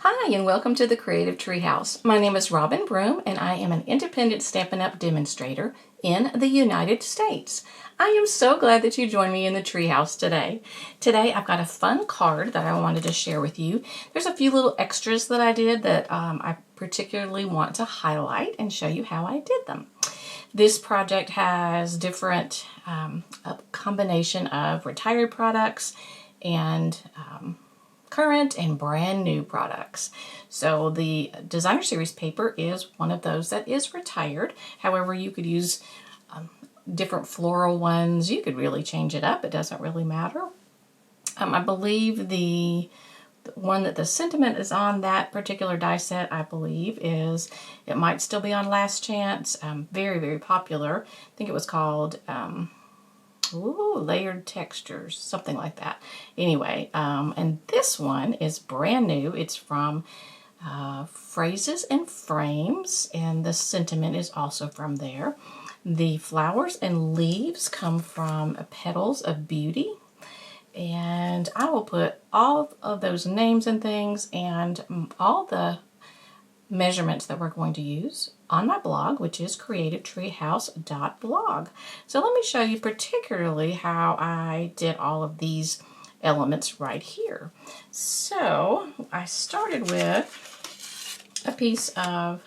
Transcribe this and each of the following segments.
Hi, and welcome to the Creative Treehouse. My name is Robin Broom, and I am an independent Stampin' Up! Demonstrator in the United States. I am so glad that you joined me in the Treehouse today. Today, I've got a fun card that I wanted to share with you. There's a few little extras that I did that I particularly want to highlight and show you how I did them. This project has different a combination of retired products and current and brand new products. So the Designer Series paper is one of those that is retired. However, you could use different floral ones. You could really change it up. It doesn't really matter. I believe the one that the sentiment is on that particular die set, I believe, is, it might still be on Last Chance. Very, very popular. I think it was called Layered Textures, something like that. Anyway, and this one is brand new. It's from Phrases and Frames, and the sentiment is also from there. The flowers and leaves come from Petals of Beauty. And I will put all of those names and things and all the measurements that we're going to use on my blog, which is creativetreehouse.blog. So let me show you particularly how I did all of these elements right here. So I started with a piece of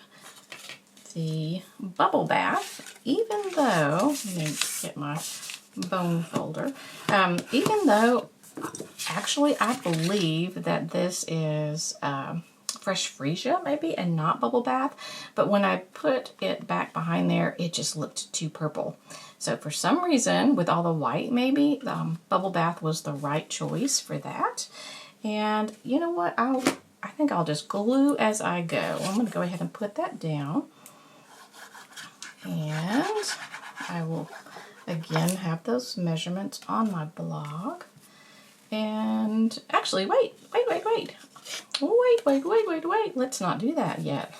the Bubble Bath, even though, let me get my bone folder, even though actually I believe that this is Fresh Freesia maybe and not Bubble Bath, but when I put it back behind there it just looked too purple. So for some reason, with all the white, maybe Bubble Bath was the right choice for that. And you know what, I think I'll just glue as I go. I'm going to go ahead and put that down, and I will again have those measurements on my blog. And actually, wait. Let's not do that yet.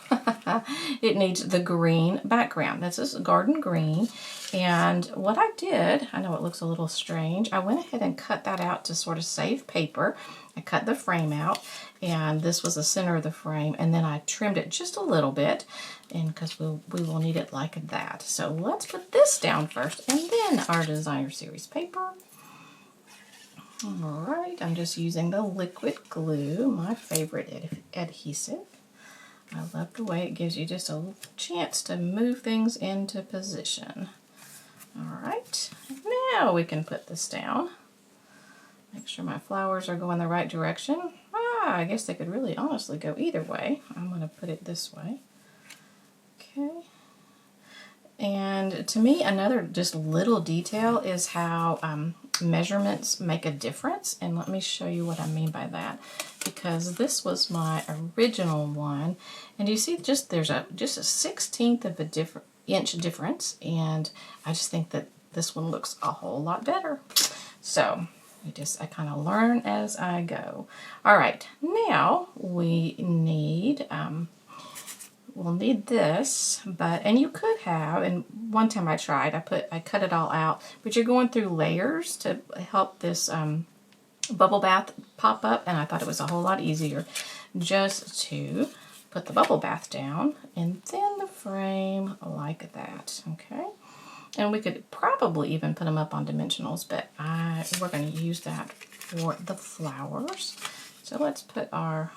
It needs the green background. This is garden green. And what I did, I know it looks a little strange, I went ahead and cut that out to sort of save paper. I cut the frame out, and this was the center of the frame, and then I trimmed it just a little bit, and because we will need it like that. So let's put this down first, and then our Designer Series paper. Alright, I'm just using the liquid glue, my favorite adhesive. I love the way it gives you just a chance to move things into position. Alright, now we can put this down. Make sure my flowers are going the right direction. I guess they could really honestly go either way. I'm going to put it this way. Okay. And to me, another just little detail is how measurements make a difference. And let me show you what I mean by that. Because this was my original one. And you see just there's just a 1/16 of a inch difference. And I just think that this one looks a whole lot better. So I kind of learn as I go. All right, now we need we'll need this, and you could have, and one time I tried, I cut it all out, but you're going through layers to help this Bubble Bath pop up, and I thought it was a whole lot easier just to put the Bubble Bath down and then the frame like that, okay? And we could probably even put them up on dimensionals, but we're going to use that for the flowers. So let's put our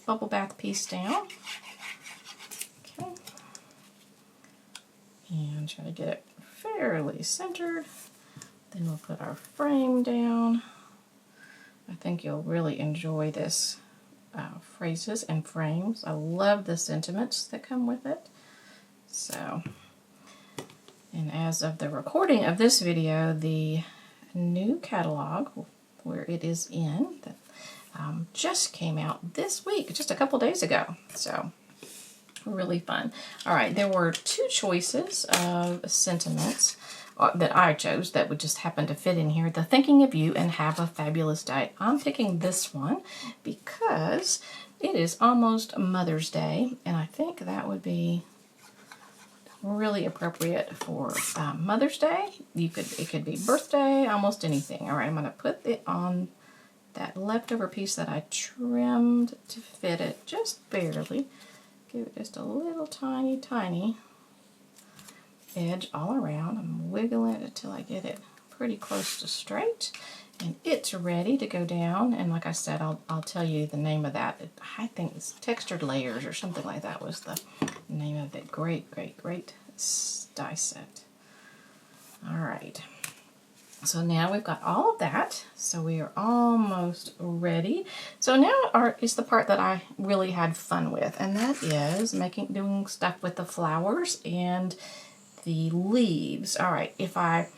Bubble Bath piece down. Okay. And try to get it fairly centered. Then we'll put our frame down. I think you'll really enjoy this Phrases and Frames. I love the sentiments that come with it. So, and as of the recording of this video, the new catalog, where it is in, that just came out this week, just a couple days ago. So, really fun. All right, there were two choices of sentiments that I chose that would just happen to fit in here. The Thinking of You and Have a Fabulous Day. I'm picking this one because it is almost Mother's Day, and I think that would be really appropriate for Mother's Day. It could be birthday, almost anything. All right, I'm going to put it on that leftover piece that I trimmed to fit it just barely. Give it just a little tiny edge all around. I'm wiggling it until I get it pretty close to straight, and it's ready to go down. And like I said, I'll tell you the name of that. I think it's Textured Layers or something like that was the name of it. Great die set. All right. So now we've got all of that, so we are almost ready. So now is the part that I really had fun with, and that is doing stuff with the flowers and the leaves. All right, if I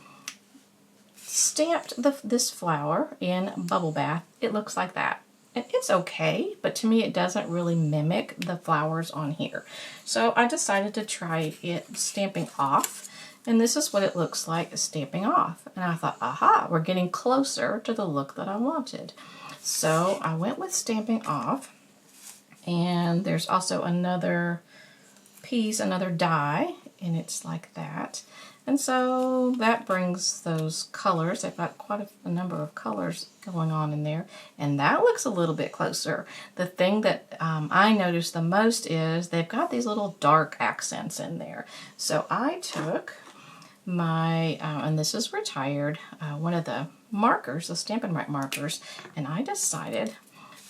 stamped this flower in Bubble Bath, it looks like that. And it's okay, but to me it doesn't really mimic the flowers on here. So I decided to try it stamping off. And this is what it looks like stamping off. And I thought, aha, we're getting closer to the look that I wanted. So I went with stamping off. And there's also another piece, another die, and it's like that. And so that brings those colors. I've got quite a number of colors going on in there. And that looks a little bit closer. The thing that I noticed the most is they've got these little dark accents in there. So I took my, and this is retired, one of the markers, the Stampin' Write markers, and I decided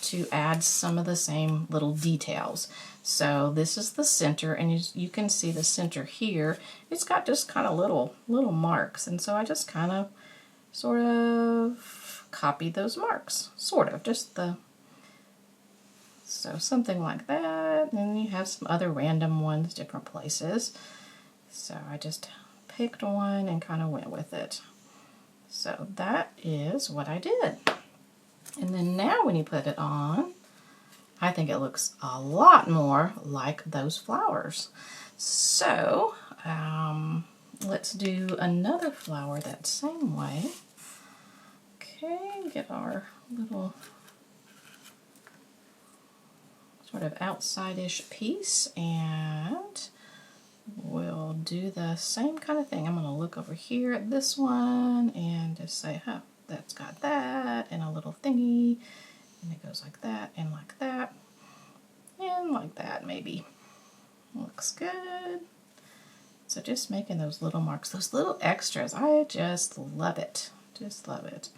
to add some of the same little details. So this is the center, and you can see the center here. It's got just kind of little marks, and so I just kind of sort of copied those marks, sort of, so something like that. And then you have some other random ones, different places. So I just picked one and kind of went with it. So that is what I did. And then now when you put it on, I think it looks a lot more like those flowers. So let's do another flower that same way. Okay, get our little sort of outside-ish piece, and we'll do the same kind of thing. I'm going to look over here at this one and just say, huh, that's got that, and a little thingy, and it goes like that, and like that, maybe. Looks good. So just making those little marks, those little extras, I just love it. Just love it.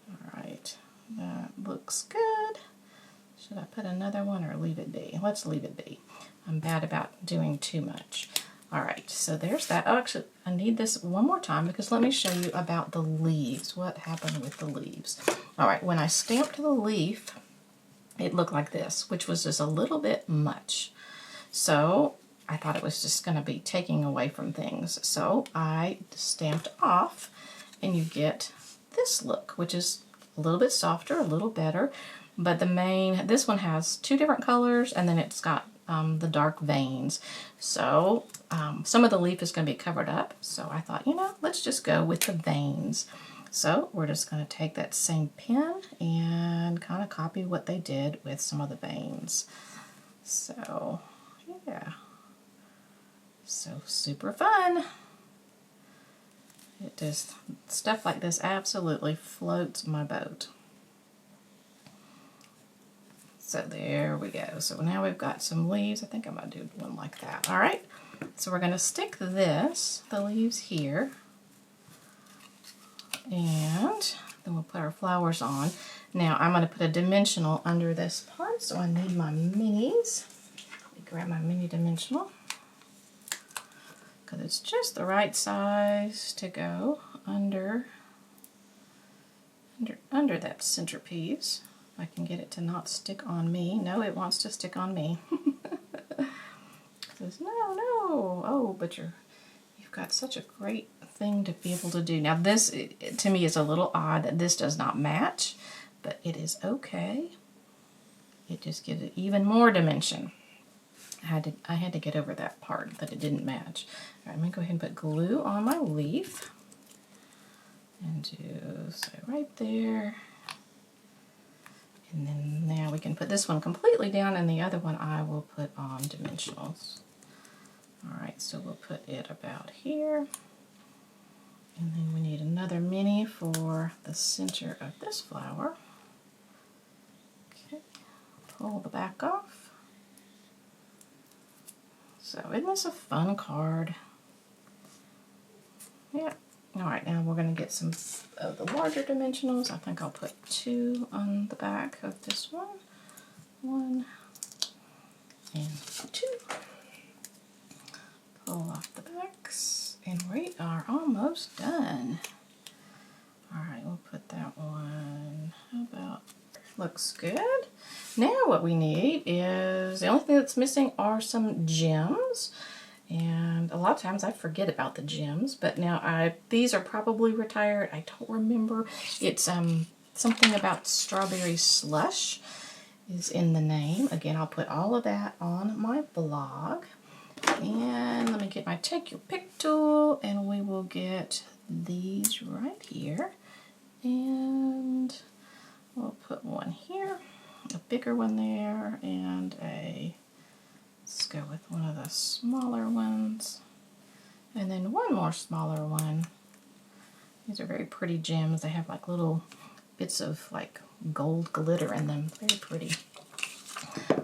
All right, that looks good. Should I put another one or leave it be? Let's leave it be. I'm bad about doing too much. All right, so there's that. Oh, actually, I need this one more time because let me show you about the leaves. What happened with the leaves? All right, when I stamped the leaf, it looked like this, which was just a little bit much. So I thought it was just going to be taking away from things. So I stamped off, and you get this look, which is a little bit softer, a little better. But this one has two different colors, and then it's got the dark veins. So some of the leaf is going to be covered up. So I thought, let's just go with the veins. So we're just going to take that same pen and kind of copy what they did with some of the veins. So yeah, so super fun. Stuff like this absolutely floats my boat. So there we go. So now we've got some leaves. I think I'm going to do one like that. All right. So we're going to stick the leaves here. And then we'll put our flowers on. Now I'm going to put a dimensional under this part. So I need my minis. Let me grab my mini dimensional, because it's just the right size to go under that centerpiece. I can get it to not stick on me. No, it wants to stick on me. It says, no. Oh, but you've got such a great thing to be able to do. Now this, to me, is a little odd that this does not match, but it is okay. It just gives it even more dimension. I had to get over that part that it didn't match. All right, I'm going to go ahead and put glue on my leaf. And just right there. And then now we can put this one completely down, and the other one I will put on dimensionals. All right, so we'll put it about here. And then we need another mini for the center of this flower. pull the back off. So isn't this a fun card? Yeah. Alright, now we're going to get some of the larger dimensionals. I think I'll put 2 on the back of this one. 1 and 2. Pull off the backs, and we are almost done. Alright, we'll put that one. How about, looks good. Now what we need is, the only thing that's missing are some gems. And a lot of times I forget about the gems, but now these are probably retired. I don't remember. It's something about strawberry slush is in the name. Again, I'll put all of that on my blog. And let me get my Take Your Pick tool, and we will get these right here. And we'll put one here, a bigger one there, and let's go with one of the smaller ones. And then one more smaller one. These are very pretty gems. They have like little bits of like gold glitter in them. Very pretty.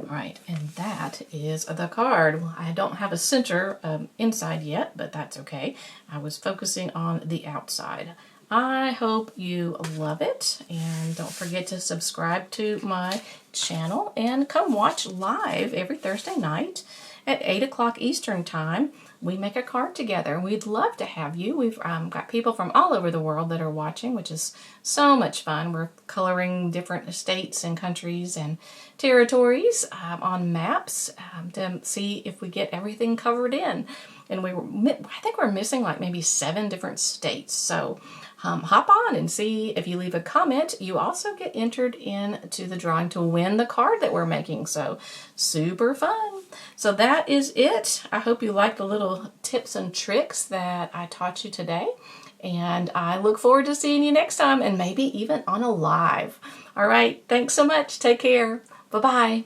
Alright, and that is the card. I don't have a center inside yet, but that's okay. I was focusing on the outside. I hope you love it, and don't forget to subscribe to my channel and come watch live every Thursday night at 8 o'clock Eastern Time. We make a card together. We'd love to have you. We've got people from all over the world that are watching, which is so much fun. We're coloring different states and countries and territories on maps to see if we get everything covered in. And I think we're missing like maybe 7 different states. So hop on and see. If you leave a comment, you also get entered into the drawing to win the card that we're making. So super fun. So that is it. I hope you like the little tips and tricks that I taught you today. And I look forward to seeing you next time, and maybe even on a live. All right. Thanks so much. Take care. Bye-bye.